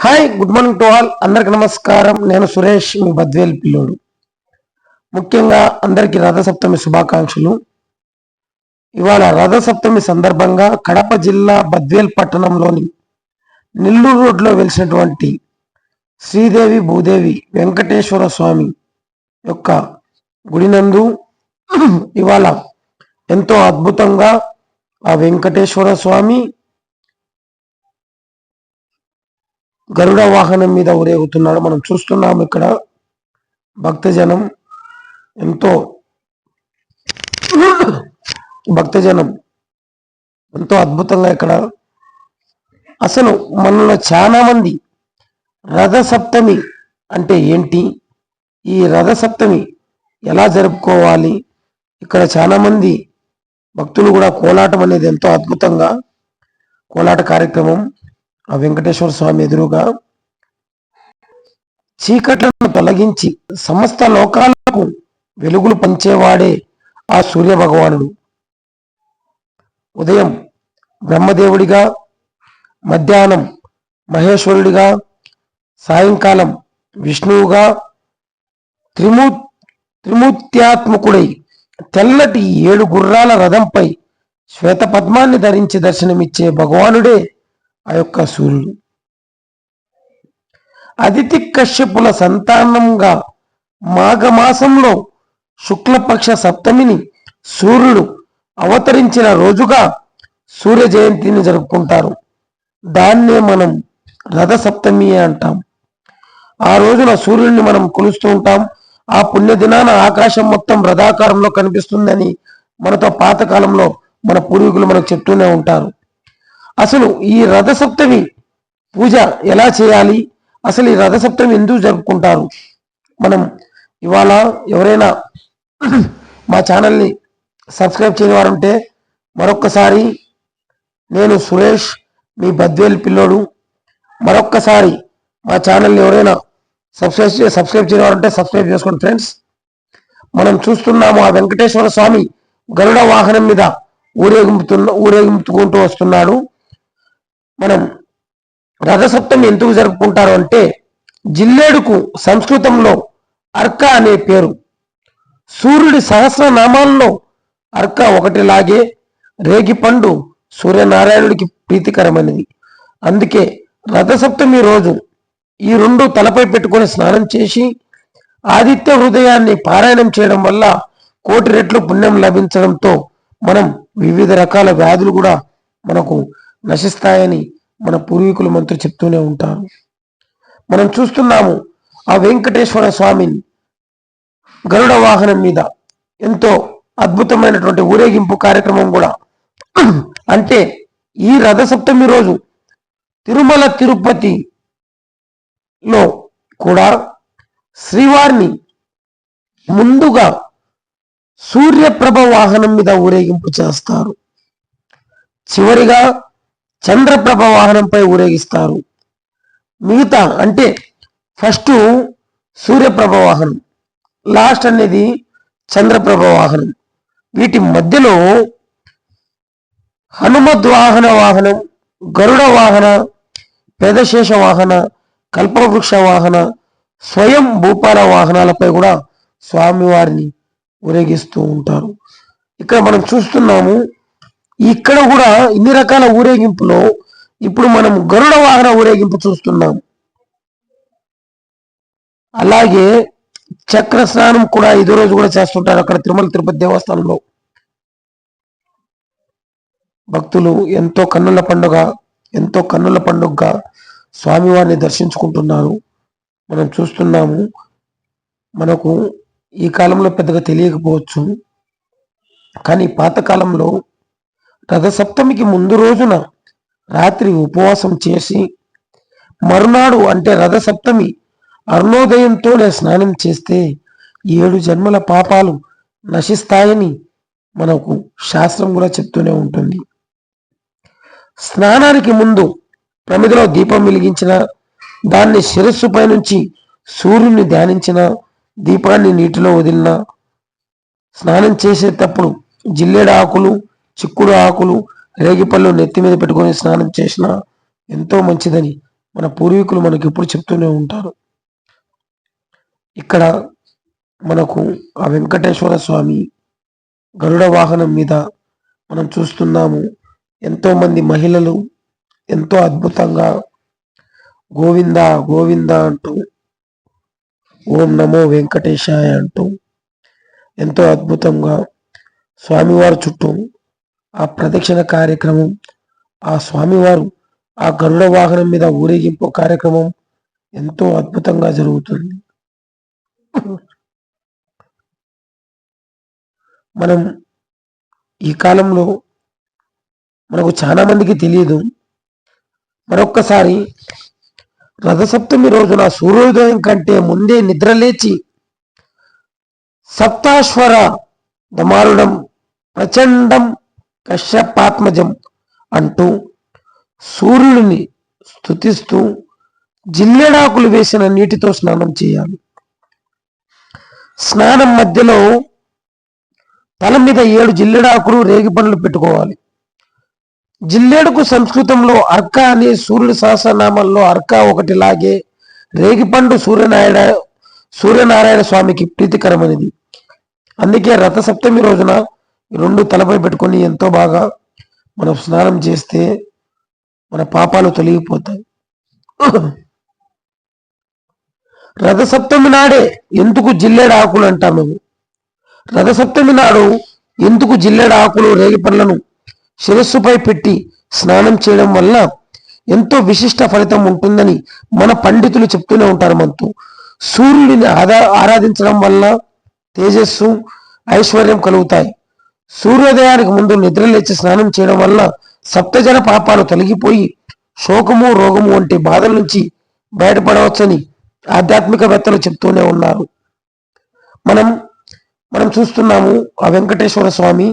Hi, good morning to all. అందరికి నమస్కారం. నేను సురేష్, మీ బద్వేల్ పిల్లోడు. ముఖ్యంగా అందరికి రథసప్తమి శుభాకాంక్షలు. ఇవాళ రథసప్తమి సందర్భంగా కడప జిల్లా బద్వేల్ పట్టణంలోని నెల్లూరు రోడ్లో వెలిసినటువంటి శ్రీదేవి భూదేవి వెంకటేశ్వర స్వామి యొక్క గుడినందు ఇవాళ ఎంతో అద్భుతంగా ఆ వెంకటేశ్వర స్వామి గరుడ వాహనం మీద ఊరేగుతున్నాడు. మనం చూస్తున్నాము ఇక్కడ భక్తజనం ఎంతో అద్భుతంగా ఇక్కడ అసలు మనలో చాలా మంది రథసప్తమి అంటే ఏంటి, ఈ రథసప్తమి ఎలా జరుపుకోవాలి, ఇక్కడ చాలా మంది భక్తులు కూడా కోలాటం అనేది ఎంతో అద్భుతంగా కోలాట కార్యక్రమం ఆ వెంకటేశ్వర స్వామి ఎదురుగా చీకట్లను తొలగించి సమస్త లోకాలకు వెలుగులు పంచేవాడే ఆ సూర్య భగవానుడు. ఉదయం బ్రహ్మదేవుడిగా, మధ్యాహ్నం మహేశ్వరుడిగా, సాయంకాలం విష్ణువుగా త్రిమూర్త్యాత్మకుడై తెల్లటి 7 గుర్రాల రథంపై శ్వేత పద్మాన్ని ధరించి దర్శనమిచ్చే భగవానుడే ఆ యొక్క సూర్యుడు. అదితి కశ్యపుల సంతానంగా మాఘమాసంలో శుక్లపక్ష సప్తమిని సూర్యుడు అవతరించిన రోజుగా సూర్య జయంతిని జరుపుకుంటారు. దాన్నే మనం రథసప్తమి అంటాం. ఆ రోజున సూర్యుడిని మనం కొలుస్తూ ఉంటాం. ఆ పుణ్యదినాన ఆకాశం మొత్తం రథాకారంలో కనిపిస్తుందని మనతో పాతకాలంలో మన పూర్వీకులు మనకు చెప్తూనే ఉంటారు. అసలు ఈ రథసప్తమి పూజ ఎలా చేయాలి, అసలు ఈ రథసప్తమి ఎందుకు జరుపుకుంటారు, మనం ఇవాళ ఎవరైనా మా ఛానల్ని సబ్స్క్రైబ్ చేయని వారు ఉంటే మరొక్కసారి, నేను సురేష్, మీ బద్వేల్ పిల్లోడు, మరొక్కసారి మా ఛానల్ని ఎవరైనా సబ్స్క్రైబ్ చేయని వారు ఉంటే సబ్స్క్రైబ్ చేసుకోండి ఫ్రెండ్స్. మనం చూస్తున్నాము ఆ వెంకటేశ్వర స్వామి గరుడ వాహనం మీద ఊరేగింపుకుంటూ వస్తున్నాడు. మనం రథసప్తమి ఎందుకు జరుపుకుంటారు అంటే, జిల్లేడుకు సంస్కృతంలో అర్క అనే పేరు. సూర్యుడి సహస్రనామాల్లో అర్క ఒకటిలాగే రేగిపండు సూర్యనారాయణుడికి ప్రీతికరమైనది. అందుకే రథసప్తమి రోజు ఈ 2 తలపై పెట్టుకొని స్నానం చేసి ఆదిత్య హృదయాన్ని పారాయణం చేయడం వల్ల 1,000,000 రెట్లు పుణ్యం లభించడంతో మనం వివిధ రకాల వ్యాధులు కూడా మనకు నశిస్తాయని మన పూర్వీకులు మంత్రి చెప్తూనే ఉంటారు. మనం చూస్తున్నాము ఆ వెంకటేశ్వర స్వామిని గరుడ వాహనం మీద ఎంతో అద్భుతమైనటువంటి ఊరేగింపు కార్యక్రమం కూడా. అంటే ఈ రథసప్తమి రోజు తిరుమల తిరుపతిలో కూడా శ్రీవారిని ముందుగా సూర్యప్రభ వాహనం మీద ఊరేగింపు చేస్తారు. చివరిగా చంద్రప్రభ వాహనంపై ఊరేగిస్తారు. మిగతా అంటే ఫస్ట్ సూర్యప్రభ వాహనం, లాస్ట్ అనేది చంద్రప్రభ వాహనం. వీటి మధ్యలో హనుమద్వాహన వాహనం, గరుడ వాహన, పెదశేష వాహన, కల్పవృక్ష వాహన, స్వయం భూపాల వాహనాలపై కూడా స్వామివారిని ఊరేగిస్తూ ఉంటారు. ఇక్కడ మనం చూస్తున్నాము, ఇక్కడ కూడా ఇన్ని రకాల ఊరేగింపులో ఇప్పుడు మనం గరుడ వాహన ఊరేగింపు చూస్తున్నాం. అలాగే చక్ర స్నానం కూడా ఇదే రోజు కూడా చేస్తుంటారు అక్కడ తిరుమల తిరుపతి దేవస్థానంలో. భక్తులు ఎంతో కన్నుల పండుగగా స్వామివారిని దర్శించుకుంటున్నారు. మనం చూస్తున్నాము. మనకు ఈ కాలంలో పెద్దగా తెలియకపోవచ్చు, కానీ పాతకాలంలో రథసప్తమికి ముందు రోజున రాత్రి ఉపవాసం చేసి మరునాడు అంటే రథసప్తమి అరుణోదయంతోనే స్నానం చేస్తే 7 జన్మల పాపాలు నశిస్తాయని మనకు శాస్త్రం కూడా చెప్తూనే ఉంటుంది. స్నానానికి ముందు ప్రమిదలో దీపం వెలిగించిన, దాన్ని శిరస్సుపై నుంచి సూర్యుని ధ్యానించిన, దీపాన్ని నీటిలో వదిలిన, స్నానం చేసేటప్పుడు జిల్లేడు ఆకులు, చిక్కుడు ఆకులు, రేగిపళ్ళు నెత్తి మీద పెట్టుకొని స్నానం చేసిన ఎంతో మంచిదని మన పూర్వీకులు మనకి ఎప్పుడు చెప్తూనే ఉంటారు. ఇక్కడ మనకు ఆ వెంకటేశ్వర స్వామి గరుడ వాహనం మీద మనం చూస్తున్నాము. ఎంతో మంది మహిళలు ఎంతో అద్భుతంగా గోవింద గోవింద అంటూ, ఓం నమో వెంకటేశాయ అంటూ ఎంతో అద్భుతంగా స్వామివారి చుట్టూ ఆ ప్రదక్షిణ కార్యక్రమం, ఆ స్వామివారు ఆ గరుడ వాహనం మీద ఊరేగింపు కార్యక్రమం ఎంతో అద్భుతంగా జరుగుతుంది. మనం ఈ కాలంలో మనకు చాలా మందికి తెలియదు. మరొక్కసారి రథసప్తమి రోజున సూర్యోదయం కంటే ముందే నిద్రలేచి సప్తాశ్వర దమారుడం ప్రచండం కశ్యపాత్మజం అంటూ సూర్యుడిని స్తుతిస్తూ జిల్లెడాకులు వేసిన నీటితో స్నానం చేయాలి. స్నానం మధ్యలో తల మీద 7 జిల్లెడాకులు రేగి పండ్లు పెట్టుకోవాలి. జిల్లేడుకు సంస్కృతంలో అర్క అనే సూర్యుడి సహస్రనామంలో అర్క ఒకటిలాగే రేగిపండు సూర్యనారాయణ స్వామికి ప్రీతికరమైనది. అందుకే రథసప్తమి రోజున 2 తలపై పెట్టుకొని ఎంతో బాగా మనం స్నానం చేస్తే మన పాపాలు తొలగిపోతాయి. రథసప్తమి నాడే ఎందుకు జిల్లేడు ఆకులు అంటాం మేము. రథసప్తమి నాడు ఎందుకు జిల్లేడు ఆకులు రేగి పండ్లను శిరస్సుపై పెట్టి స్నానం చేయడం వల్ల ఎంతో విశిష్ట ఫలితం ఉంటుందని మన పండితులు చెప్తూనే ఉంటారు. మనతో సూర్యుడిని ఆరాధించడం వల్ల తేజస్సు ఐశ్వర్యం కలుగుతాయి. సూర్యోదయానికి ముందు నిద్రలేచి స్నానం చేయడం వల్ల సప్తజన పాపాలు తొలగిపోయి శోకము రోగము వంటి బాధల నుంచి బయటపడవచ్చని ఆధ్యాత్మికవేత్తలు చెప్తూనే ఉన్నారు. మనం చూస్తున్నాము ఆ వెంకటేశ్వర స్వామి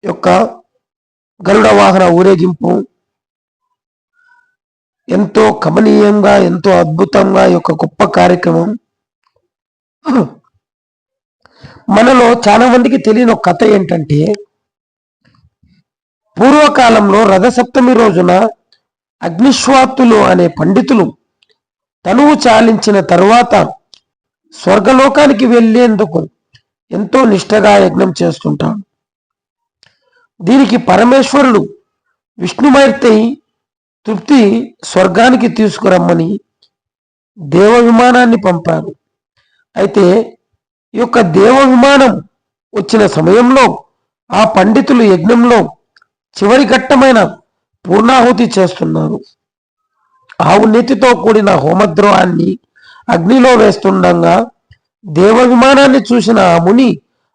యొక్క గరుడ వాహన ఊరేగింపు ఎంతో కమనీయంగా ఎంతో అద్భుతంగా యొక్క గొప్ప కార్యక్రమం. మనలో చాలా మందికి తెలియని ఒక కథ ఏంటంటే, పూర్వకాలంలో రథసప్తమి రోజున అగ్నిశ్వాతులు అనే పండితులు తనువు చాలించిన తరువాత స్వర్గలోకానికి వెళ్ళేందుకు ఎంతో నిష్ఠగా యజ్ఞం చేస్తుంటాడు. దీనికి పరమేశ్వరుడు విష్ణుమూర్తి తృప్తి స్వర్గానికి తీసుకురమ్మని దేవ విమానాన్ని పంపారు. అయితే ఈ యొక్క దేవ విమానం వచ్చిన సమయంలో ఆ పండితులు యజ్ఞంలో చివరి ఘట్టమైన పూర్ణాహుతి చేస్తున్నారు. ఆవు నెత్తితో కూడిన హోమద్రోహాన్ని అగ్నిలో వేస్తుండగా దేవ విమానాన్ని చూసిన ఆ ముని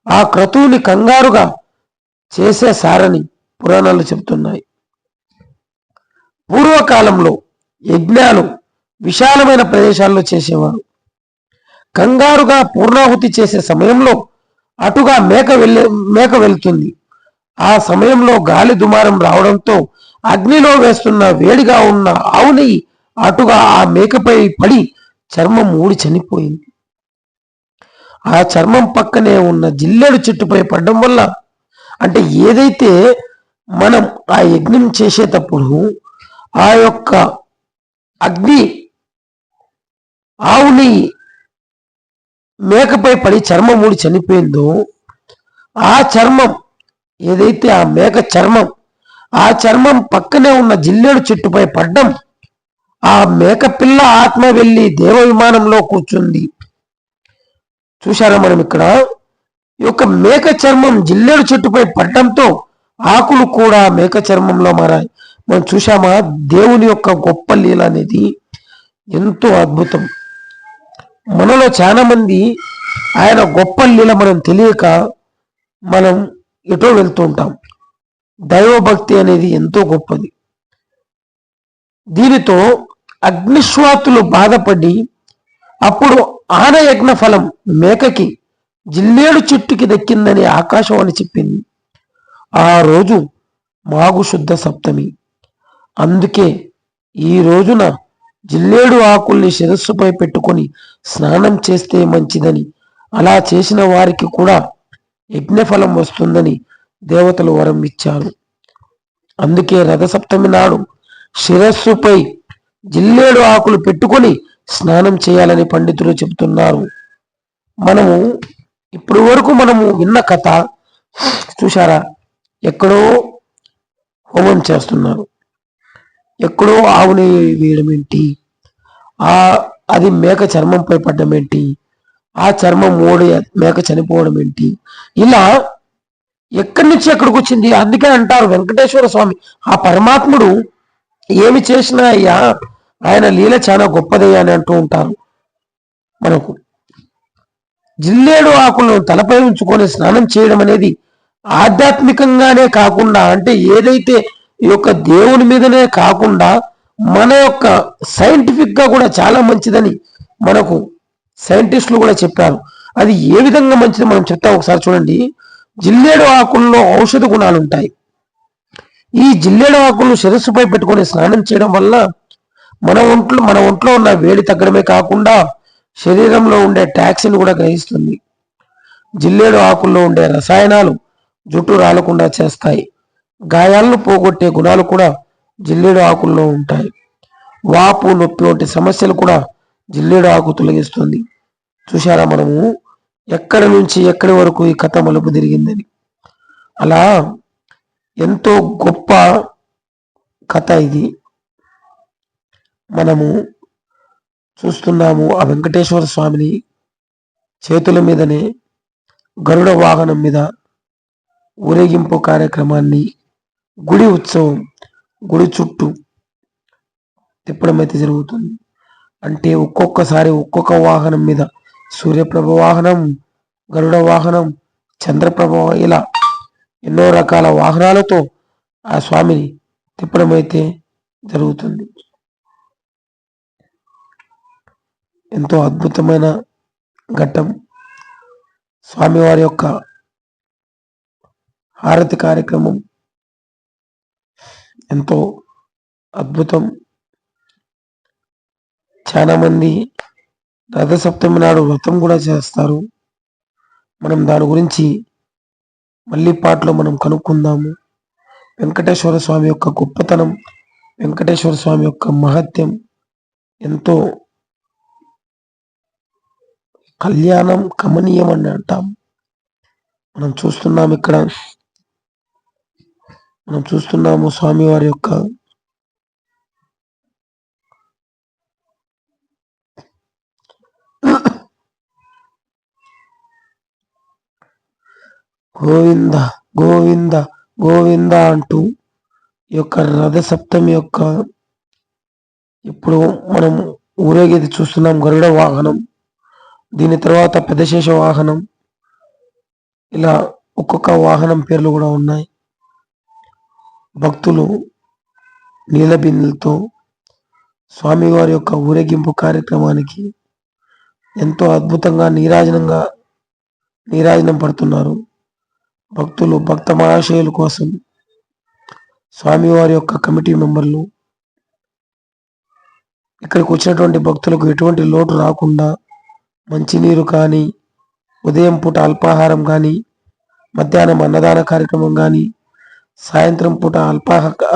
ఆ క్రతువుని కంగారుగా చేసేసారని పురాణాలు చెబుతున్నాయి. పూర్వకాలంలో యజ్ఞాలు విశాలమైన ప్రదేశాల్లో చేసేవారు. కంగారుగా పూర్ణాహుతి చేసే సమయంలో అటుగా మేక వెళ్తుంది. ఆ సమయంలో గాలి దుమారం రావడంతో అగ్నిలో వేస్తున్న వేడిగా ఉన్న ఆవుని అటుగా ఆ మేకపై పడి చర్మం ఊడి చనిపోయింది. ఆ చర్మం పక్కనే ఉన్న జిల్లేడు చెట్టుపై పడడం వల్ల, అంటే ఏదైతే మనం ఆ యజ్ఞం చేసేటప్పుడు ఆ యొక్క అగ్ని ఆవుని మేకపై పడి చర్మం ఊడి చనిపోయిందో, ఆ చర్మం ఏదైతే ఆ మేక చర్మం, ఆ చర్మం పక్కనే ఉన్న జిల్లేడు చెట్టుపై పడ్డం, ఆ మేక పిల్ల ఆత్మ వెళ్ళి దేవ విమానంలో కూర్చుంది. చూశారా మనం ఇక్కడ ఈ యొక్క మేక చర్మం జిల్లేడు చెట్టుపై పడ్డంతో ఆకులు కూడా మేక చర్మంలో మారాయి. మనం చూశామా దేవుని యొక్క గొప్ప లీల అనేది ఎంతో అద్భుతం. మనలో చాలా మంది ఆయన గొప్ప లీల మనం తెలియక మనం ఎటో వెళ్తూ ఉంటాం. దైవభక్తి అనేది ఎంతో గొప్పది. దీనితో అగ్నిశ్వాతులు బాధపడి అప్పుడు ఆన యజ్ఞ ఫలం మేకకి జిల్లేడు చెట్టుకి దక్కిందని ఆకాశవాణి చెప్పింది. ఆ రోజు మాఘ శుద్ధ సప్తమి. అందుకే ఈ రోజున జిల్లేడు ఆకుల్ని శిరస్సుపై పెట్టుకొని స్నానం చేస్తే మంచిదని, అలా చేసిన వారికి కూడా యజ్ఞఫలం వస్తుందని దేవతలు వరం ఇచ్చారు. అందుకే రథసప్తమి నాడు శిరస్సుపై జిల్లేడు ఆకులు పెట్టుకొని స్నానం చేయాలని పండితులు చెబుతున్నారు. మనము ఇప్పుడు వరకు మనము విన్న కథ చూశారా? ఎక్కడో హోమం చేస్తున్నారు, ఎక్కడో ఆవుని వేయడం ఏంటి, ఆ అది మేక చర్మంపై పడ్డం ఏంటి, ఆ చర్మం ఓడి మేక చనిపోవడం ఏంటి, ఇలా ఎక్కడి నుంచి ఎక్కడికి వచ్చింది? అందుకే అంటారు వెంకటేశ్వర స్వామి ఆ పరమాత్ముడు ఏమి చేసినా అయ్యా ఆయన లీల చాలా గొప్పదయ్యా అని అంటూ ఉంటారు. మనకు జిల్లేడు ఆకులను తలపై ఉంచుకొని స్నానం చేయడం అనేది ఆధ్యాత్మికంగానే కాకుండా, అంటే ఏదైతే ఈ యొక్క దేవుని మీదనే కాకుండా మన యొక్క సైంటిఫిక్ గా కూడా చాలా మంచిదని మనకు సైంటిస్టులు కూడా చెప్పారు. అది ఏ విధంగా మంచిది మనం చెప్తాం, ఒకసారి చూడండి. జిల్లేడు ఆకుల్లో ఔషధ గుణాలు ఉంటాయి. ఈ జిల్లేడు ఆకులను శిరస్సుపై పెట్టుకొని స్నానం చేయడం వల్ల మన ఒంట్లో ఉన్న వేడి తగ్గడమే కాకుండా శరీరంలో ఉండే టాక్సిన్ కూడా గ్రహిస్తుంది. జిల్లేడు ఆకుల్లో ఉండే రసాయనాలు జుట్టు రాలకుండా చేస్తాయి. గాయాలను పోగొట్టే గుణాలు కూడా జిల్లేడు ఆకుల్లో ఉంటాయి. వాపు, నొప్పి వంటి సమస్యలు కూడా జిల్లేడు ఆకు తొలగిస్తుంది. చూశారా మనము ఎక్కడి నుంచి ఎక్కడి వరకు ఈ కథ మలుపు తిరిగిందని. అలా ఎంతో గొప్ప కథ ఇది. మనము చూస్తున్నాము ఆ వెంకటేశ్వర స్వామిని చేతుల మీదనే గరుడ వాహనం మీద ఊరేగింపు కార్యక్రమాన్ని, గుడి ఉత్సవం, గుడి చుట్టూ తిప్పడం అయితే జరుగుతుంది. అంటే ఒక్కొక్కసారి ఒక్కొక్క వాహనం మీద సూర్యప్రభ వాహనం, గరుడ వాహనం, చంద్రప్రభ, ఇలా ఎన్నో రకాల వాహనాలతో ఆ స్వామిని తిప్పడం అయితే జరుగుతుంది. ఎంతో అద్భుతమైన ఘట్టం. స్వామివారి యొక్క హారతి కార్యక్రమం ఎంతో అద్భుతం. చాలా మంది రథసప్తమి నాడు వ్రతం కూడా చేస్తారు. మనం దాని గురించి మళ్ళీ పాటలో మనం కనుక్కుందాము. వెంకటేశ్వర స్వామి యొక్క గొప్పతనం, వెంకటేశ్వర స్వామి యొక్క మహత్యం ఎంతో కళ్యాణం కమనీయం అని అంటాం. మనం చూస్తున్నాము స్వామివారి యొక్క గోవింద గోవింద గోవింద అంటూ ఈ యొక్క రథ సప్తమి యొక్క ఇప్పుడు మనం ఊరేగేది చూస్తున్నాం. గరుడ వాహనం, దీని తర్వాత పెదశేష వాహనం, ఇలా ఒక్కొక్క వాహనం పేర్లు కూడా ఉన్నాయి. భక్తులు నీల బిందెలతో స్వామివారి యొక్క ఊరేగింపు కార్యక్రమానికి ఎంతో అద్భుతంగా నీరాజనం పడుతున్నారు. భక్తులు, భక్త మహాశయుల కోసం స్వామివారి యొక్క కమిటీ మెంబర్లు ఇక్కడికి వచ్చినటువంటి భక్తులకు ఎటువంటి లోటు రాకుండా మంచినీరు కానీ, ఉదయం పూట అల్పాహారం కానీ, మధ్యాహ్నం అన్నదాన కార్యక్రమం కానీ, సాయంత్రం పూట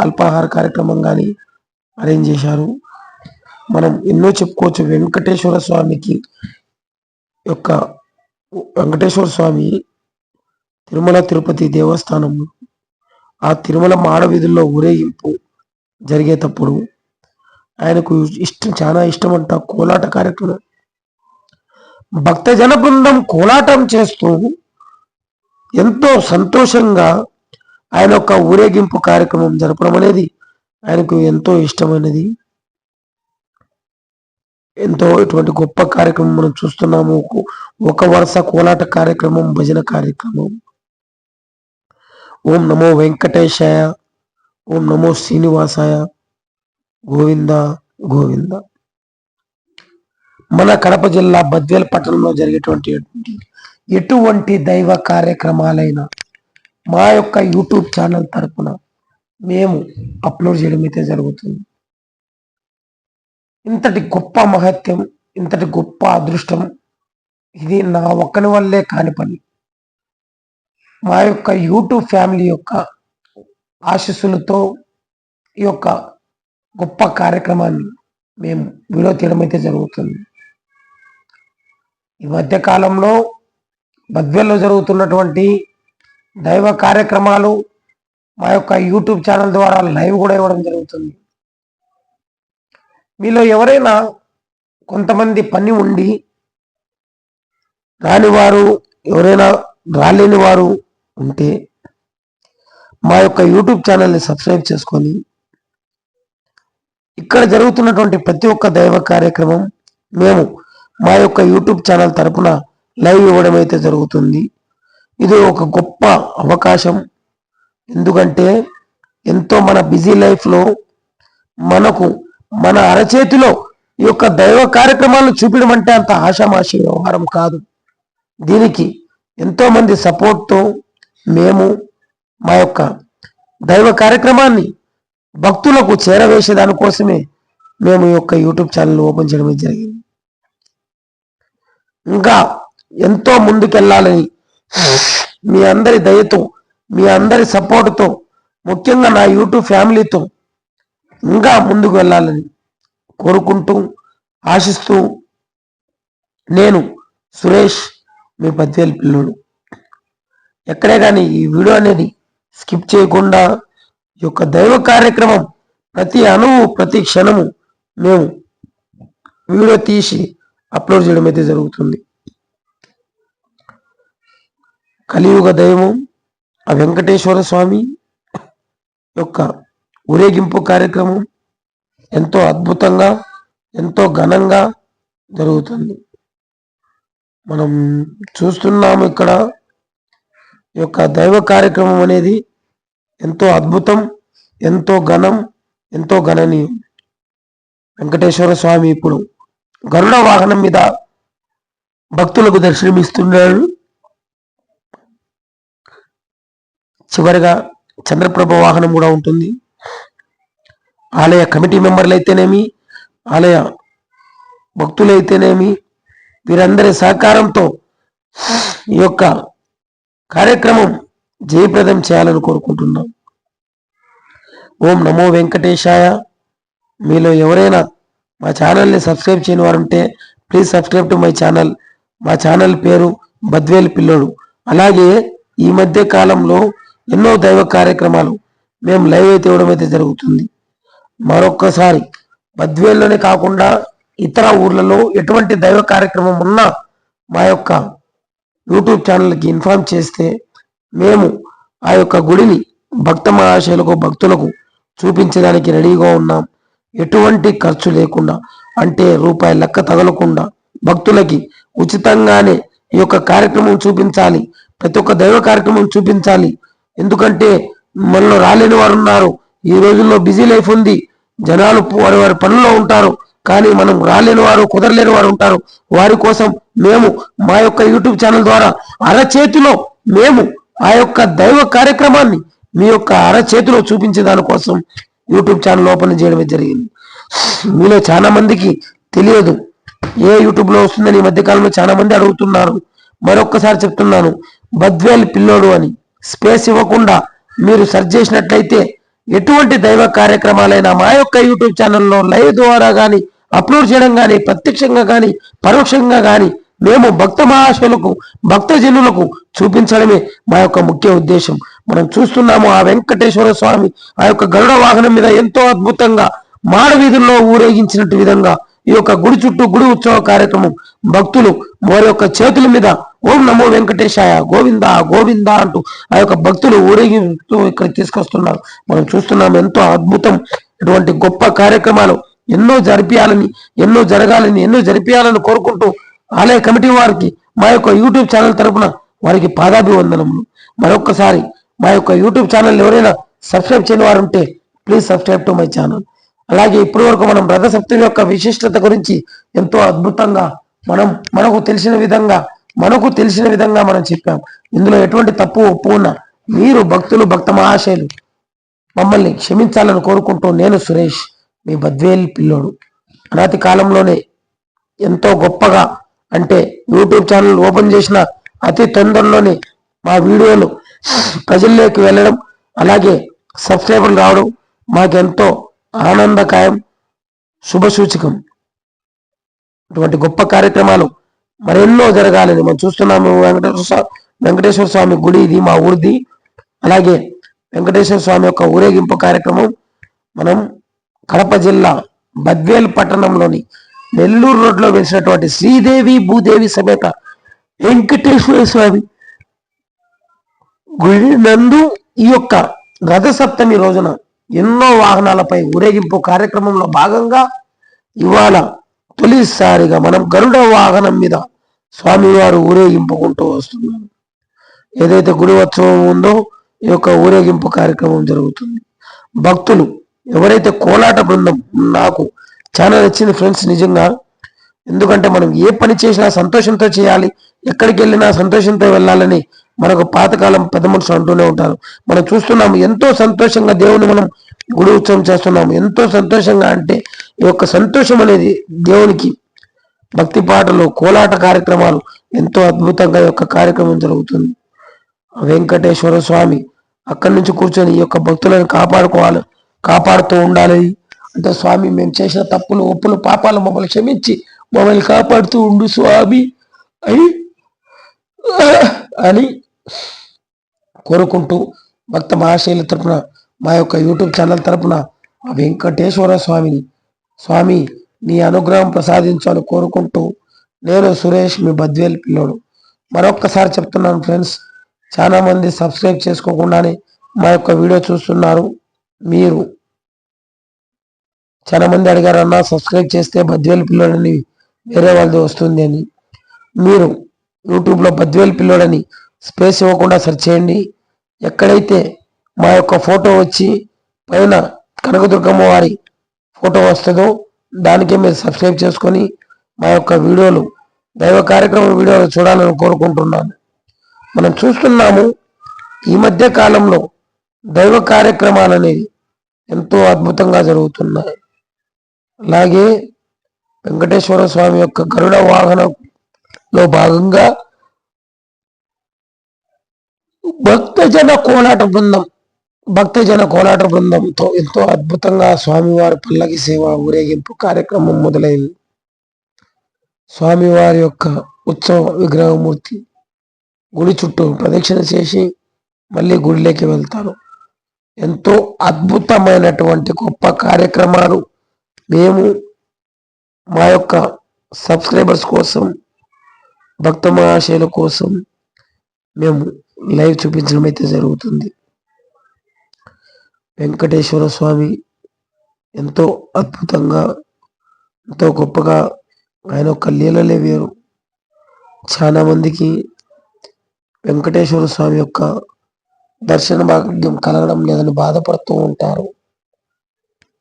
అల్పాహార కార్యక్రమం కానీ అరేంజ్ చేశారు. మనం ఎన్నో చెప్పుకోవచ్చు. వెంకటేశ్వర స్వామి తిరుమల తిరుపతి దేవస్థానం, ఆ తిరుమల మాడవీధుల్లో ఊరేగింపు జరిగేటప్పుడు ఆయనకు చాలా ఇష్టం అంట కోలాట కార్యక్రమం. భక్తజన బృందం కోలాటం చేస్తూ ఎంతో సంతోషంగా ఆయన యొక్క ఊరేగింపు కార్యక్రమం జరపడం అనేది ఆయనకు ఎంతో ఇష్టమైనది. ఎంతో ఇటువంటి గొప్ప కార్యక్రమం మనం చూస్తున్నాము. ఒక వరుస కోలాట కార్యక్రమం, భజన కార్యక్రమం. ఓం నమో వెంకటేశాయ, ఓం నమో శ్రీనివాసాయ, గోవింద గోవింద. మన కడప జిల్లా బద్వేల్ పట్టణంలో జరిగేటువంటి ఎటువంటి దైవ కార్యక్రమాలైనా మా యొక్క యూట్యూబ్ ఛానల్ తరపున మేము అప్లోడ్ చేయడం అయితే జరుగుతుంది. ఇంతటి గొప్ప మహత్యం, ఇంతటి గొప్ప అదృష్టం ఇది నా ఒక్కని వల్లే కాని పని. మా యొక్క యూట్యూబ్ ఫ్యామిలీ యొక్క ఆశీస్సులతో ఈ యొక్క గొప్ప కార్యక్రమాన్ని మేము వీడియో తీయడం అయితే జరుగుతుంది. ఈ మధ్య కాలంలో బద్వేల్లో జరుగుతున్నటువంటి దైవ కార్యక్రమాలు మా యొక్క యూట్యూబ్ ఛానల్ ద్వారా లైవ్ కూడా ఇవ్వడం జరుగుతుంది. మీలో ఎవరైనా కొంతమంది పని ఉండి రానివారు, ఎవరైనా రాలేని వారు ఉంటే మా యొక్క యూట్యూబ్ ఛానల్ని సబ్స్క్రైబ్ చేసుకొని ఇక్కడ జరుగుతున్నటువంటి ప్రతి ఒక్క దైవ కార్యక్రమం మేము మా యొక్క యూట్యూబ్ ఛానల్ తరపున లైవ్ ఇవ్వడం అయితే జరుగుతుంది. ఇది ఒక గొప్ప అవకాశం. ఎందుకంటే ఎంతో మన బిజీ లైఫ్లో మనకు మన అరచేతిలో ఈ యొక్క దైవ కార్యక్రమాలను చూపించడం అంటే అంత ఆషామాషి వ్యవహారం కాదు. దీనికి ఎంతో మంది సపోర్ట్తో మేము మా యొక్క దైవ కార్యక్రమాన్ని భక్తులకు చేరవేసేదానికోసమే మేము ఈ యొక్క యూట్యూబ్ ఛానల్ ఓపెన్ చేయడం జరిగింది. ఇంకా ఎంతో ముందుకెళ్ళాలని మీ అందరి దయతో, మీ అందరి సపోర్టుతో, ముఖ్యంగా నా యూట్యూబ్ ఫ్యామిలీతో ఇంకా ముందుకు వెళ్ళాలని కోరుకుంటూ ఆశిస్తూ నేను సురేష్, మీ బద్వేల్ పిల్లోడు. ఎక్కడే కానీ ఈ వీడియో అనేది స్కిప్ చేయకుండా ఈ యొక్క దైవ కార్యక్రమం ప్రతి అణువు, ప్రతి క్షణము మేము వీడియో తీసి అప్లోడ్ చేయడం అయితే జరుగుతుంది. కలియుగ దైవం ఆ వెంకటేశ్వర స్వామి యొక్క ఊరేగింపు కార్యక్రమం ఎంతో అద్భుతంగా, ఎంతో ఘనంగా జరుగుతుంది. మనం చూస్తున్నాము ఇక్కడ ఈ యొక్క దైవ కార్యక్రమం అనేది ఎంతో అద్భుతం, ఎంతో ఘనం, ఎంతో గణనీయం. వెంకటేశ్వర స్వామి ఇప్పుడు గరుడ వాహనం మీద భక్తులకు దర్శనమిస్తున్నాడు. చివరిగా చంద్రప్రభ వాహనం కూడా ఉంటుంది. ఆలయ కమిటీ మెంబర్లు అయితేనేమి, ఆలయ భక్తులైతేనేమి, వీరందరి సహకారంతో ఈ యొక్క కార్యక్రమం జయప్రదం చేయాలని కోరుకుంటున్నాం. ఓం నమో వెంకటేశాయ. మీలో ఎవరైనా మా ఛానల్ని సబ్స్క్రైబ్ చేయని వారు ఉంటే please subscribe to my channel. మా ఛానల్ పేరు బద్వేల్ పిల్లోడు. అలాగే ఈ మధ్య కాలంలో ఎన్నో దైవ కార్యక్రమాలు మేము లైవ్ అయితే ఇవ్వడం అయితే జరుగుతుంది. మరొక్కసారి బద్వేల్లోనే కాకుండా ఇతర ఊర్లలో ఎటువంటి దైవ కార్యక్రమం ఉన్నా మా యొక్క యూట్యూబ్ ఛానల్కి ఇన్ఫార్మ్ చేస్తే మేము ఆ యొక్క గుడిని భక్త మహాశయులకు, భక్తులకు చూపించడానికి రెడీగా ఉన్నాం. ఎటువంటి ఖర్చు లేకుండా, అంటే రూపాయి లెక్క తగలకుండా భక్తులకి ఉచితంగానే ఈ యొక్క కార్యక్రమం చూపించాలి. ప్రతి ఒక్క దైవ కార్యక్రమం చూపించాలి. ఎందుకంటే మనలో రాలేని వారు ఉన్నారు. ఈ రోజుల్లో బిజీ లైఫ్ ఉంది. జనాలు వారి వారి పనుల్లో ఉంటారు. కానీ మనం రాలేని వారు, కుదరలేని వారు ఉంటారు. వారి కోసం మేము మా యొక్క యూట్యూబ్ ఛానల్ ద్వారా అరచేతిలో మేము ఆ యొక్క దైవ కార్యక్రమాన్ని మీ యొక్క అరచేతిలో చూపించే దానికోసం యూట్యూబ్ ఛానల్ ఓపెన్ చేయడమే జరిగింది. మీలో చాలా మందికి తెలియదు ఏ యూట్యూబ్లో వస్తుందని ఈ మధ్యకాలంలో చాలా మంది అడుగుతున్నారు. మరొక్కసారి చెప్తున్నాను, బద్వేల్ పిల్లోడు అని స్పేస్ ఇవ్వకుండా మీరు సెర్చ్ చేసినట్లయితే ఎటువంటి దైవ కార్యక్రమాలైనా మా యొక్క యూట్యూబ్ ఛానల్లో లైవ్ ద్వారా కానీ, అప్లోడ్ చేయడం కానీ, ప్రత్యక్షంగా కానీ, పరోక్షంగా కానీ మేము భక్త మహాశయులకు, భక్తజనులకు చూపించడమే మా యొక్క ముఖ్య ఉద్దేశం. మనం చూస్తున్నాము ఆ వెంకటేశ్వర స్వామి ఆ యొక్క గరుడ వాహనం మీద ఎంతో అద్భుతంగా మాడ వీధుల్లో ఊరేగించినట్టు విధంగా ఈ యొక్క గుడి చుట్టూ గుడి ఉత్సవ కార్యక్రమం భక్తులు వారి యొక్క చేతుల మీద ఓం నమో వెంకటేశాయ, గోవింద గోవింద అంటూ ఆ యొక్క భక్తులు ఊరేగిస్తూ ఇక్కడ తీసుకొస్తున్నారు. మనం చూస్తున్నాం ఎంతో అద్భుతం. ఇటువంటి గొప్ప కార్యక్రమాలు ఎన్నో జరిపించాలని, ఎన్నో జరగాలని, ఎన్నో జరిపించాలని కోరుకుంటూ ఆలయ కమిటీ వారికి మా యొక్క యూట్యూబ్ ఛానల్ తరపున వారికి పాదాభివందనములు. మరొక్కసారి మా యొక్క యూట్యూబ్ ఛానల్ ఎవరైనా సబ్స్క్రైబ్ చేయని వారు ఉంటే please subscribe to my channel. అలాగే ఇప్పటి వరకు మనం రథసప్తమి యొక్క విశిష్టత గురించి ఎంతో అద్భుతంగా మనకు తెలిసిన విధంగా మనం చెప్పాం. ఇందులో ఎటువంటి తప్పు ఒప్పు ఉన్నా మీరు భక్తులు, భక్త మహాశయులు మమ్మల్ని క్షమించాలని కోరుకుంటూ నేను సురేష్, మీ బద్వేల్ పిల్లోడు. అనాది కాలంలోనే ఎంతో గొప్పగా, అంటే యూట్యూబ్ ఛానల్ ఓపెన్ చేసిన అతి తొందరలోనే మా వీడియోలు ప్రజల్లోకి వెళ్ళడం, అలాగే సబ్స్క్రైబర్లు రావడం మాకెంతో ఆనందకాయం, శుభసూచకం. ఇటువంటి గొప్ప కార్యక్రమాలు మరెన్నో జరగాలని మనం చూస్తున్నాము. వెంకటేశ్వర స్వామి గుడి ఇది మా ఊరిది. అలాగే వెంకటేశ్వర స్వామి యొక్క ఊరేగింపు కార్యక్రమం మనం కడప జిల్లా బద్వేల్ పట్టణంలోని నెల్లూరు రోడ్లో వెలిసినటువంటి శ్రీదేవి భూదేవి సమేత వెంకటేశ్వర స్వామి గుడి నందు ఈ యొక్క రథసప్తమి రోజున ఎన్నో వాహనాలపై ఊరేగింపు కార్యక్రమంలో భాగంగా ఇవాళ తొలిసారిగా మనం గరుడ వాహనం మీద స్వామివారు ఊరేగింపుకుంటూ వస్తున్నారు. ఏదైతే గుడి ఉత్సవం ఉందో ఈ యొక్క ఊరేగింపు కార్యక్రమం జరుగుతుంది. భక్తులు ఎవరైతే కోలాట బృందం నాకు చాలా నచ్చింది ఫ్రెండ్స్ నిజంగా. ఎందుకంటే మనం ఏ పని చేసినా సంతోషంతో చేయాలి, ఎక్కడికి వెళ్ళినా సంతోషంతో వెళ్ళాలని మనకు పాతకాలం పెద్ద మనుషులు అంటూనే ఉంటారు. మనం చూస్తున్నాము ఎంతో సంతోషంగా దేవుని మనం గుడి ఉత్సవం చేస్తున్నాము. ఎంతో సంతోషంగా అంటే ఈ యొక్క సంతోషం అనేది దేవునికి భక్తి పాటలు కోలాట కార్యక్రమాలు ఎంతో అద్భుతంగా ఈ యొక్క కార్యక్రమం జరుగుతుంది. వెంకటేశ్వర స్వామి అక్కడి నుంచి కూర్చొని ఈ యొక్క భక్తులను కాపాడుతూ ఉండాలి. అంటే స్వామి మేము చేసిన తప్పులు ఒప్పులు పాపాలు మమ్మల్ని క్షమించి మమ్మల్ని కాపాడుతూ ఉండు స్వామి అని కోరుకుంటూ భక్త మహాశైల తరపున మా యొక్క యూట్యూబ్ ఛానల్ తరపున వెంకటేశ్వర స్వామి నీ అనుగ్రహం ప్రసాదించు అని కోరుకుంటూ నేను సురేష్ మీ బద్వేల్ పిల్లోడు. మరొక్కసారి చెప్తున్నాను ఫ్రెండ్స్, చాలా మంది సబ్స్క్రైబ్ చేసుకోకుండానే మా యొక్క వీడియో చూస్తున్నారు. మీరు చాలా మంది అడిగారు అన్న సబ్స్క్రైబ్ చేస్తే బద్వేల్ పిల్లోడని వేరే వాళ్ళది వస్తుంది అని. మీరు యూట్యూబ్లో బద్వేల్ పిల్లోడని స్పేస్ ఇవ్వకుండా సెర్చ్ చేయండి. ఎక్కడైతే మా యొక్క ఫోటో వచ్చి పైన కనకదుర్గమ్మ వారి ఫోటో వస్తుందో దానికే మీరు సబ్స్క్రైబ్ చేసుకొని మా యొక్క వీడియోలు దైవ కార్యక్రమం వీడియోలు చూడాలని కోరుకుంటున్నాను. మనం చూస్తున్నాము ఈ మధ్య కాలంలో దైవ కార్యక్రమాలు అనేవి ఎంతో అద్భుతంగా జరుగుతున్నాయి. అలాగే వెంకటేశ్వర స్వామి యొక్క గరుడ వాహనంలో భాగంగా భక్తజన కోలాట బృందంతో ఎంతో అద్భుతంగా స్వామివారి పల్లకి సేవ ఊరేగింపు కార్యక్రమం మొదలైంది. స్వామివారి యొక్క ఉత్సవ విగ్రహమూర్తి గుడి చుట్టూ ప్రదక్షిణ చేసి మళ్ళీ గుడిలోకి వెళ్తారు. ఎంతో అద్భుతమైనటువంటి గొప్ప కార్యక్రమాలు మేము మా యొక్క సబ్స్క్రైబర్స్ కోసం భక్త మహాశయుల కోసం మేము లైవ్ చూపించడం అయితే జరుగుతుంది. వెంకటేశ్వర స్వామి ఎంతో అద్భుతంగా ఎంతో గొప్పగా ఆయన యొక్క లీలలే వేరు. చాలా మందికి వెంకటేశ్వర స్వామి యొక్క దర్శన భాగ్యం కలగడం లేదని బాధపడుతూ ఉంటారు.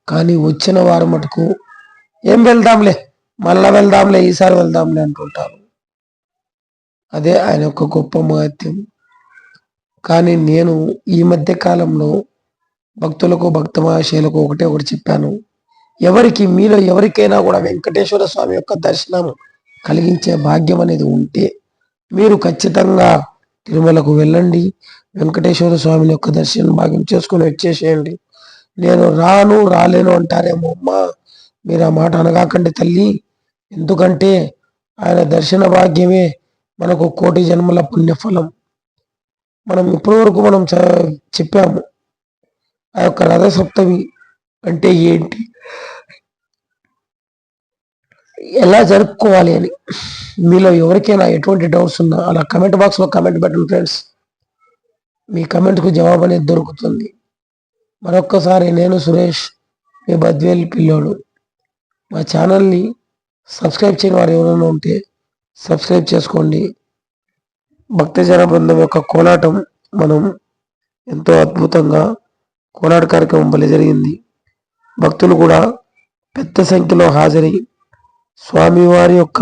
కానీ వచ్చిన వారు మటుకు ఏం వెళ్దాంలే, మళ్ళా వెళ్దాంలే, ఈసారి వెళ్దాంలే అంటుంటారు. అదే ఆయన యొక్క గొప్ప మహత్యం. కానీ నేను ఈ మధ్య కాలంలో భక్తులకు భక్త మహాశయులకు ఒకటి చెప్పాను. మీలో ఎవరికైనా కూడా వెంకటేశ్వర స్వామి యొక్క దర్శనం కలిగించే భాగ్యం అనేది ఉంటే మీరు ఖచ్చితంగా తిరుమలకు వెళ్ళండి. వెంకటేశ్వర స్వామిని యొక్క దర్శనం భాగ్యం చేసుకుని వచ్చేసేయండి. నేను రాలేను అంటారేమో అమ్మా, మీరు ఆ మాట అనగాకండి తల్లి. ఎందుకంటే ఆయన దర్శన భాగ్యమే మనకు కోటి జన్మల పుణ్యఫలం. మనం ఇప్పటి వరకు మనం చెప్పాము ఆ యొక్క రథసప్తమి అంటే ఏంటి, ఎలా జరుపుకోవాలి అని. మీలో ఎవరికైనా ఎటువంటి డౌట్స్ ఉన్నా అలా కమెంట్ బాక్స్లో కమెంట్ పెట్టండి ఫ్రెండ్స్. మీ కమెంట్కు జవాబు అనేది దొరుకుతుంది. మరొక్కసారి నేను సురేష్ మీ బద్వేల్ పిల్లోడు. మా ఛానల్ని సబ్స్క్రైబ్ చేయని వారు ఎవరైనా ఉంటే సబ్స్క్రైబ్ చేసుకోండి. భక్తజన బృందం యొక్క కోలాటం మనం ఎంతో అద్భుతంగా కోలాట కార్యక్రమం భలే జరిగింది. భక్తులు కూడా పెద్ద సంఖ్యలో హాజరై స్వామివారి యొక్క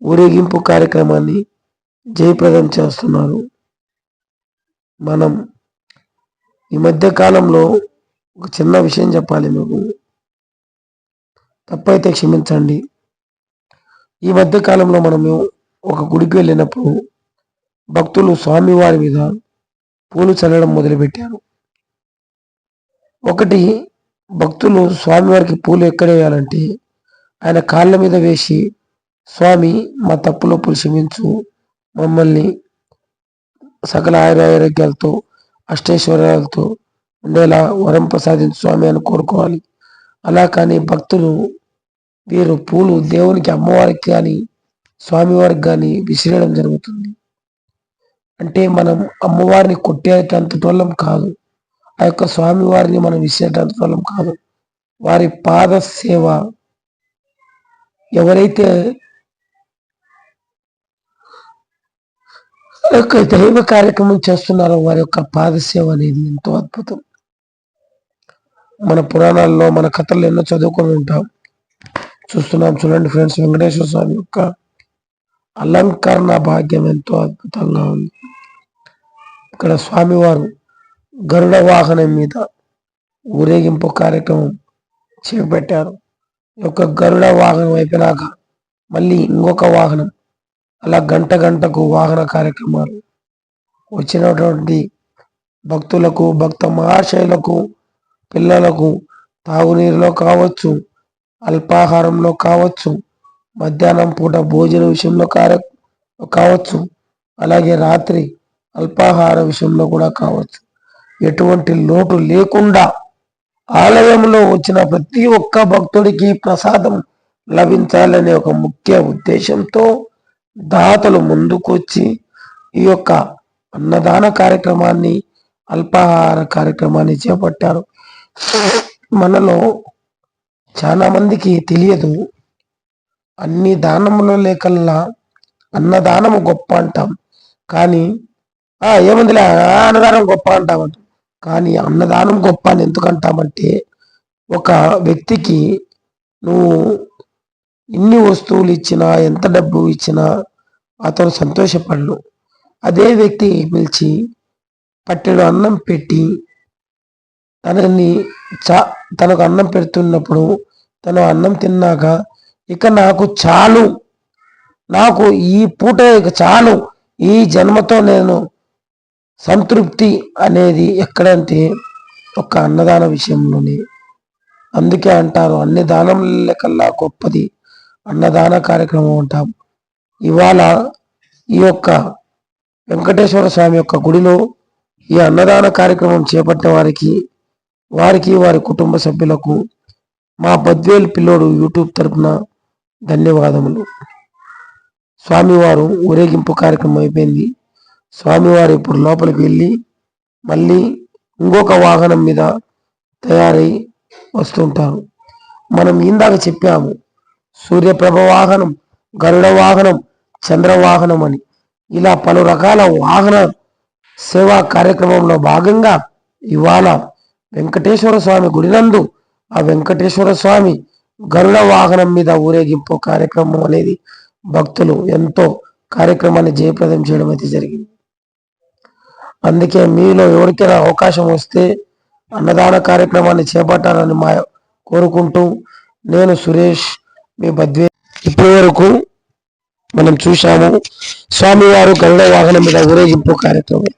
ఊరేగింపు కార్యక్రమాన్ని జయప్రదం చేస్తున్నారు. మనం ఈ మధ్య కాలంలో ఒక చిన్న విషయం చెప్పాలి మీకు, తప్పైతే క్షమించండి. ఈ మధ్య కాలంలో మనము ఒక గుడికి వెళ్ళినప్పుడు భక్తులు స్వామివారి మీద పూలు చల్లడం మొదలుపెట్టారు. ఒకటి భక్తులు స్వామివారికి పూలు ఎక్కడ వేయాలంటే ఆయన కాళ్ళ మీద వేసి, స్వామి మా తప్పులొప్పులు క్షమించు, మమ్మల్ని సకల ఆయురారోగ్యాలతో అష్టైశ్వర్యాలతో ఉండేలా వరం ప్రసాదించు స్వామి అని కోరుకోవాలి. అలా కానీ భక్తులు వీరు పూలు దేవునికి, అమ్మవారికి కానీ స్వామివారికి కానీ విసిరేయడం జరుగుతుంది. అంటే మనం అమ్మవారిని కొట్టేటంతటి వాళ్ళం కాదు, ఆ యొక్క స్వామివారిని మనం విసిరేటంతటి వాళ్ళం కాదు. వారి పాద సేవ ఎవరైతే యొక్క దైవ కార్యక్రమం చేస్తున్నారో వారి యొక్క పాదసేవ అనేది ఎంతో అద్భుతం. మన పురాణాల్లో, మన కథల్లో ఎన్నో చదువుకొని ఉంటాం, చూస్తున్నాం. చూడండి ఫ్రెండ్స్, వెంకటేశ్వర స్వామి యొక్క అలంకరణ భాగ్యం ఎంతో అద్భుతంగా ఉంది. ఇక్కడ స్వామివారు గరుడ వాహనం మీద ఊరేగింపు కార్యక్రమం చేపట్టారు. ఈ యొక్క గరుడ వాహనం అయిపోయినాక మళ్ళీ ఇంకొక వాహనం, అలా గంట గంటకు వాహన కార్యక్రమాలు. వచ్చినటువంటి భక్తులకు, భక్త మహాశయులకు, పిల్లలకు తాగునీరులో కావచ్చు, అల్పాహారంలో కావచ్చు, మధ్యాహ్నం పూట భోజన విషయంలో కావచ్చు, అలాగే రాత్రి అల్పాహార విషయంలో కూడా కావచ్చు, ఎటువంటి లోటు లేకుండా ఆలయంలో వచ్చిన ప్రతి ఒక్క భక్తుడికి ప్రసాదం లభించాలనే ఒక ముఖ్య ఉద్దేశంతో దాతలు ముందుకొచ్చి ఈ యొక్క అన్నదాన కార్యక్రమాన్ని, అల్పాహార కార్యక్రమాన్ని చేపట్టారు. మనలో చాలా మందికి తెలియదు, అన్ని దానముల లేకల్లా అన్నదానము గొప్ప అంటాం, కానీ ఏముందిలే అన్నదానం గొప్ప అంటామంట. కానీ అన్నదానం గొప్ప అని ఎందుకంటామంటే, ఒక వ్యక్తికి నువ్వు ఇన్ని వస్తువులు ఇచ్చినా, ఎంత డబ్బు ఇచ్చినా అతను సంతోషపడను. అదే వ్యక్తి పిలిచి పట్టెడు అన్నం పెట్టి తనకు అన్నం పెడుతున్నప్పుడు తను అన్నం తిన్నాక ఇక నాకు చాలు, నాకు ఈ పూట ఇక చాలు, ఈ జన్మతో నేను సంతృప్తి అనేది ఎక్కడంటే ఒక అన్నదాన విషయంలోనే. అందుకే అంటారు, అన్ని దానం లెక్కల్లా గొప్పది అన్నదాన కార్యక్రమం అంటాం. ఇవాళ ఈ యొక్క వెంకటేశ్వర స్వామి యొక్క గుడిలో ఈ అన్నదాన కార్యక్రమం చేపట్టిన వారికి వారి కుటుంబ సభ్యులకు మా బద్వేల్ పిల్లోడు యూట్యూబ్ తరపున ధన్యవాదములు. స్వామివారు ఊరేగింపు కార్యక్రమం అయిపోయింది. స్వామివారు ఇప్పుడు లోపలికి వెళ్ళి మళ్ళీ ఇంకొక వాహనం మీద తయారై వస్తుంటారు. మనం ఇందాక చెప్పాము, సూర్యప్రభ వాహనం, గరుడ వాహనం, చంద్ర వాహనం అని ఇలా పలు రకాల వాహన సేవా కార్యక్రమంలో భాగంగా ఇవాళ వెంకటేశ్వర స్వామి గుడినందు ఆ వెంకటేశ్వర స్వామి గరుడ వాహనం మీద ఊరేగింపు కార్యక్రమం అనేది భక్తులు ఎంతో కార్యక్రమాన్ని జయప్రదం చేయడం అయితే జరిగింది. అందుకే మీలో ఎవరికైనా అవకాశం వస్తే అన్నదాన కార్యక్రమాన్ని చేపట్టాలని కోరుకుంటూ, నేను సురేష్, మీ బద్వే. ఇప్పటి వరకు మనం చూశాము స్వామివారు గరుడ వాహనం మీద ఊరేగింపు కార్యక్రమం,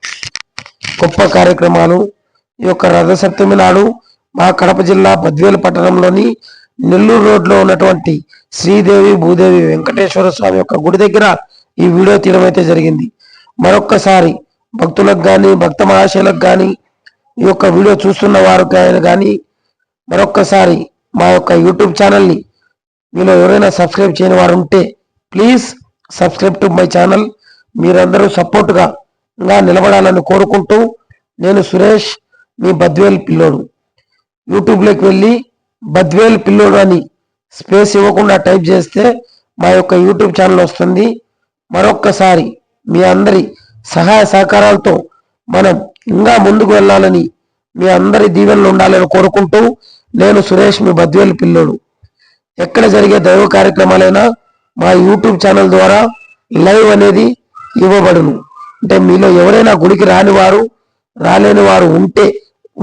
గొప్ప కార్యక్రమాలు. ఈ యొక్క రథసప్తమి నాడు మా కడప జిల్లా బద్వేలు పట్టణంలోని నెల్లూరు రోడ్లో ఉన్నటువంటి శ్రీదేవి భూదేవి వెంకటేశ్వర స్వామి యొక్క గుడి దగ్గర ఈ వీడియో తీయడం అయితే జరిగింది. మరొక్కసారి భక్తులకు కానీ, భక్త మహాశయులకు కానీ, ఈ యొక్క వీడియో చూస్తున్న వారికి కానీ మరొక్కసారి మా యొక్క యూట్యూబ్ ఛానల్ని మీలో ఎవరైనా సబ్స్క్రైబ్ చేయని వారు ఉంటే please subscribe to my channel. మీరందరూ సపోర్ట్గా నిలబడాలని కోరుకుంటూ, నేను సురేష్, మీ బద్వేల్ పిల్లోడు. యూట్యూబ్లోకి వెళ్ళి బద్వేల్ పిల్లోడు అని స్పేస్ ఇవ్వకుండా టైప్ చేస్తే మా యొక్క యూట్యూబ్ ఛానల్ వస్తుంది. మరొక్కసారి మీ అందరి సహాయ సహకారాలతో మనం ఇంకా ముందుకు వెళ్ళాలని, మీ అందరి దీవెనలు ఉండాలని కోరుకుంటూ, నేను సురేష్, మీ బద్వేల్ పిల్లోడు. ఎక్కడ జరిగే దైవ కార్యక్రమాలైనా మా యూట్యూబ్ ఛానల్ ద్వారా లైవ్ అనేది ఇవ్వబడును. అంటే మీలో ఎవరైనా గుడికి రాలేని వారు ఉంటే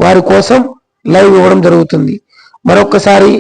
వారి కోసం లైవ్ ఇవ్వడం జరుగుతుంది. మరొక్కసారి